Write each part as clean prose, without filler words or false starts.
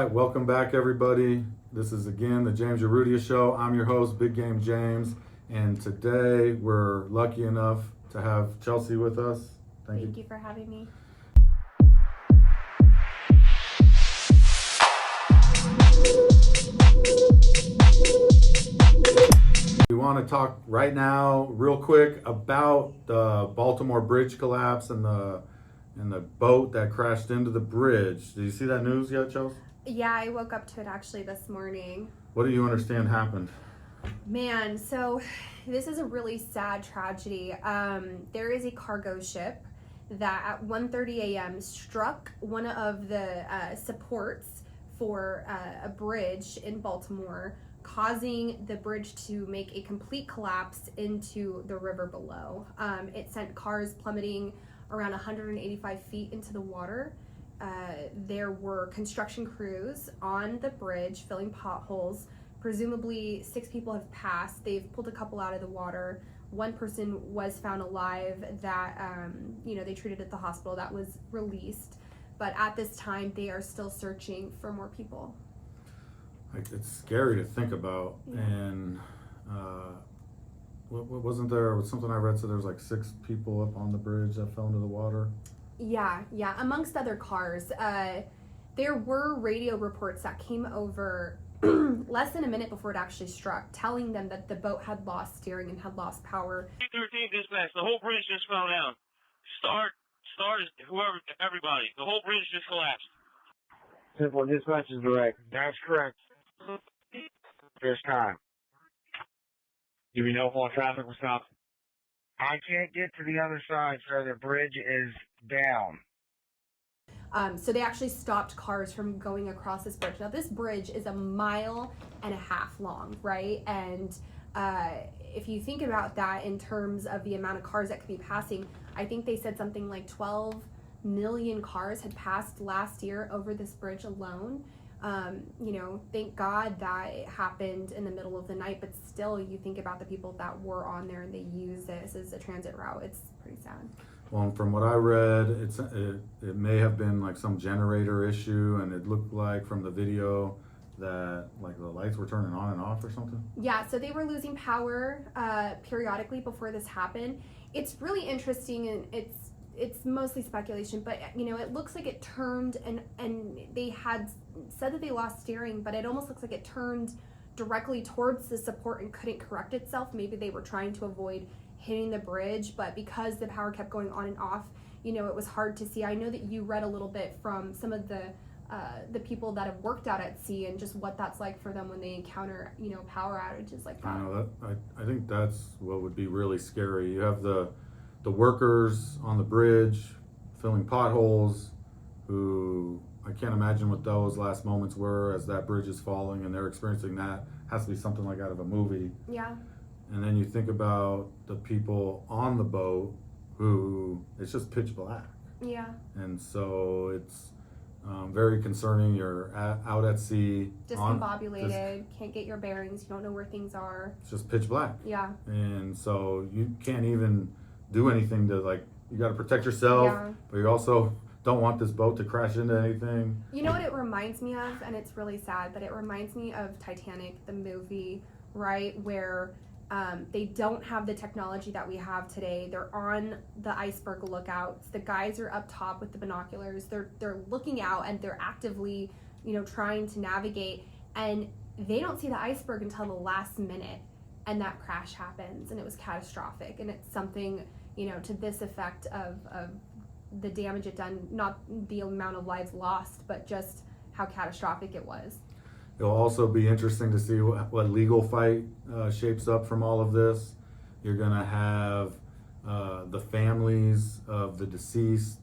right, welcome back everybody. This is again the James Urrutia Show. I'm your host, Big Game James, and today we're lucky enough to have Chelsea with us. Thank you for having me. We want to talk right now, real quick, about the Baltimore bridge collapse and the boat that crashed into the bridge. Did you see that news yet, Chelsea? Yeah, I woke up to it actually this morning. What do you understand happened? Man, so this is a really sad tragedy. There is a cargo ship that at 1:30 a.m. struck one of the supports for a bridge in Baltimore, causing the bridge to make a complete collapse into the river below. It sent cars plummeting around 185 feet into the water. There were construction crews on the bridge filling potholes. Presumably 6 people have passed. They've pulled a couple out of the water. One person was found alive that, they treated at the hospital, that was released. But at this time, they are still searching for more people. It's scary to think about. Yeah. And wasn't there something I read said there was like 6 people up on the bridge that fell into the water? Yeah, amongst other cars. There were radio reports that came over less than a minute before it actually struck, telling them that the boat had lost steering and had lost power. 13 dispatch, the whole bridge just fell down. Start, whoever, everybody. The whole bridge just collapsed. Simple dispatch is direct. That's correct. This time. Do we know if all traffic was stopped? I can't get to the other side, sir. The bridge is down. So they actually stopped cars from going across this bridge. Now this bridge is 1.5 miles long, right? And if you think about that in terms of the amount of cars that could be passing, I think they said something like 12 million cars had passed last year over this bridge alone. Thank God that it happened in the middle of the night, but still you think about the people that were on there and they use this as a transit route. It's pretty sad. Well, from what I read, it may have been like some generator issue, and it looked like from the video that like the lights were turning on and off or something. Yeah, so they were losing power periodically before this happened. It's really interesting, and it's mostly speculation, but it looks like it turned, and they had said that they lost steering, but it almost looks like it turned directly towards the support and couldn't correct itself. Maybe they were trying to avoid hitting the bridge, but because the power kept going on and off, it was hard to see. I know that you read a little bit from some of the people that have worked out at sea and just what that's like for them when they encounter power outages like that. I know that. I think that's what would be really scary. You have the workers on the bridge filling potholes, who I can't imagine what those last moments were as that bridge is falling and they're experiencing that. Has to be something like out of a movie. Yeah. And then you think about the people on the boat who it's just pitch black. Yeah. And so it's very concerning. You're out at sea. Discombobulated, can't get your bearings, you don't know where things are. It's just pitch black. Yeah. And so you can't even do anything to, like, you got to protect yourself, but you also don't want this boat to crash into anything. You know what it reminds me of, and it's really sad, but it reminds me of Titanic, the movie, right, where they don't have the technology that we have today. They're on the iceberg lookouts. The guys are up top with the binoculars. They're looking out and they're actively, trying to navigate, and they don't see the iceberg until the last minute, and that crash happens, and it was catastrophic. And it's something, to this effect of the damage it done, not the amount of lives lost, but just how catastrophic it was. It'll also be interesting to see what legal fight shapes up from all of this. You're going to have the families of the deceased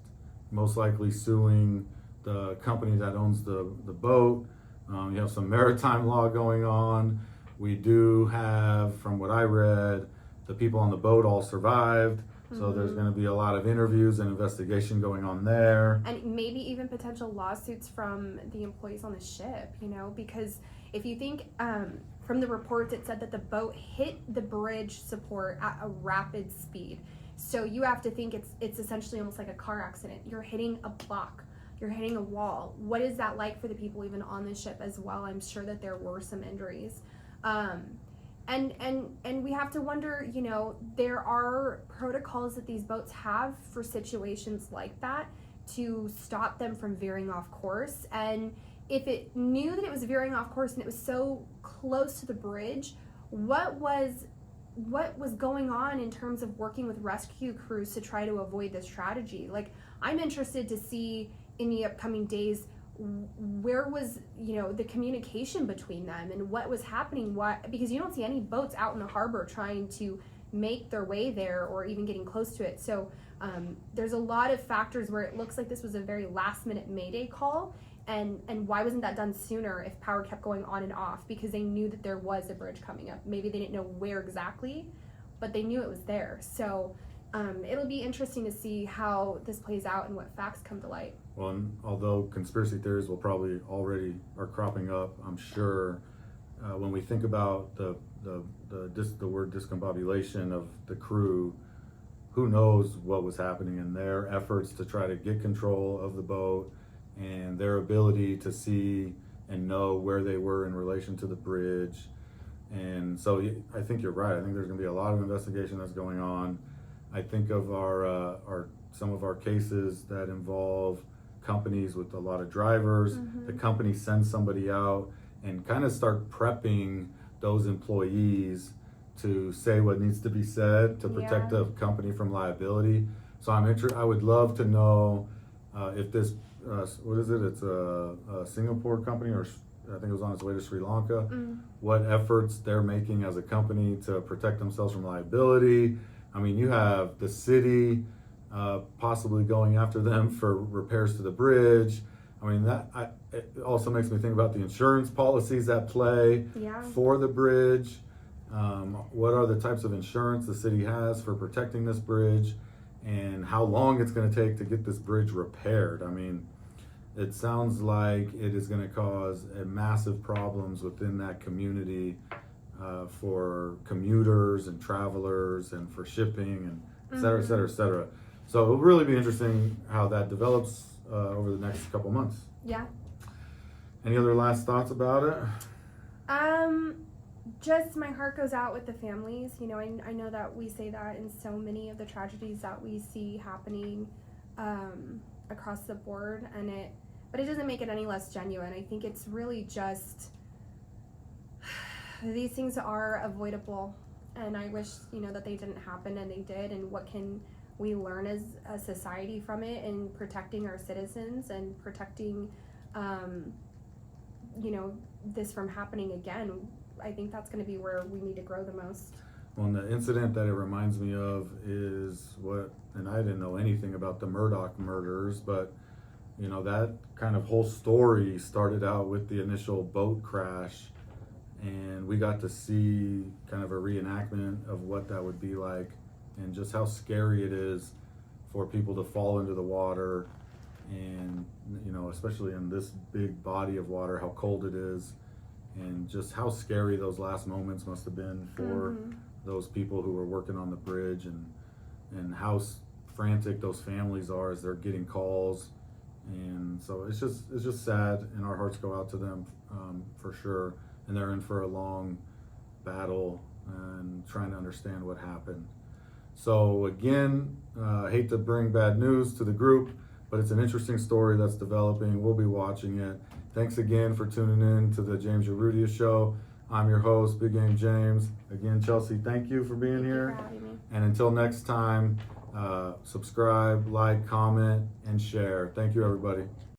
most likely suing the company that owns the boat. You have some maritime law going on. We do have, from what I read, the people on the boat all survived. So there's going to be a lot of interviews and investigation going on there. And maybe even potential lawsuits from the employees on the ship, because if you think from the reports, it said that the boat hit the bridge support at a rapid speed. So you have to think it's essentially almost like a car accident. You're hitting a block. you're hitting a wall. What is that like for the people even on the ship as well? I'm sure that there were some injuries. And we have to wonder, you know, there are protocols that these boats have for situations like that to stop them from veering off course. And if it knew that it was veering off course and it was so close to the bridge, what was going on in terms of working with rescue crews to try to avoid this tragedy? Like, I'm interested to see in the upcoming days, where was, you know, the communication between them and what was happening. Because you don't see any boats out in the harbor trying to make their way there or even getting close to it. So there's a lot of factors where it looks like this was a very last minute mayday call. And why wasn't that done sooner if power kept going on and off? Because they knew that there was a bridge coming up. Maybe they didn't know where exactly, but they knew it was there. So it'll be interesting to see how this plays out and what facts come to light. Well, and although conspiracy theories will probably already are cropping up, I'm sure when we think about the word discombobulation of the crew, who knows what was happening in their efforts to try to get control of the boat and their ability to see and know where they were in relation to the bridge. And so I think you're right. I think there's going to be a lot of investigation that's going on. I think of some of our cases that involve companies with a lot of drivers. The company sends somebody out and kind of start prepping those employees to say what needs to be said to protect the company from liability. So I would love to know if this what is it? It's a Singapore company, or I think it was on its way to Sri Lanka. What efforts they're making as a company to protect themselves from liability. I mean, you have the city possibly going after them for repairs to the bridge. I mean, it also makes me think about the insurance policies at play for the bridge. What are the types of insurance the city has for protecting this bridge, and how long it's going to take to get this bridge repaired? I mean, it sounds like it is going to cause massive problems within that community for commuters and travelers and for shipping and et cetera, et cetera, et cetera. So it'll really be interesting how that develops over the next couple months. Yeah. Any other last thoughts about it? Just my heart goes out with the families. You know, I know that we say that in so many of the tragedies that we see happening across the board, but it doesn't make it any less genuine. I think it's really just, these things are avoidable, and I wish, you know, that they didn't happen, and they did. And what can we learn as a society from it, and protecting our citizens and protecting, you know, this from happening again? I think that's going to be where we need to grow the most. Well, and the incident that it reminds me of is and I didn't know anything about the Murdoch murders, but you know, that kind of whole story started out with the initial boat crash, and we got to see kind of a reenactment of what that would be like, and just how scary it is for people to fall into the water, and you know, especially in this big body of water, how cold it is, and just how scary those last moments must have been for those people who were working on the bridge, and how frantic those families are as they're getting calls. And so it's just sad, and our hearts go out to them for sure. And they're in for a long battle and trying to understand what happened. So again, hate to bring bad news to the group, but it's an interesting story that's developing. We'll be watching it. Thanks again for tuning in to the James Urrutia Show. I'm your host, Big Game James. Again, Chelsea, thank you for being here. Thank you for having me. And until next time, subscribe, like, comment, and share. Thank you, everybody.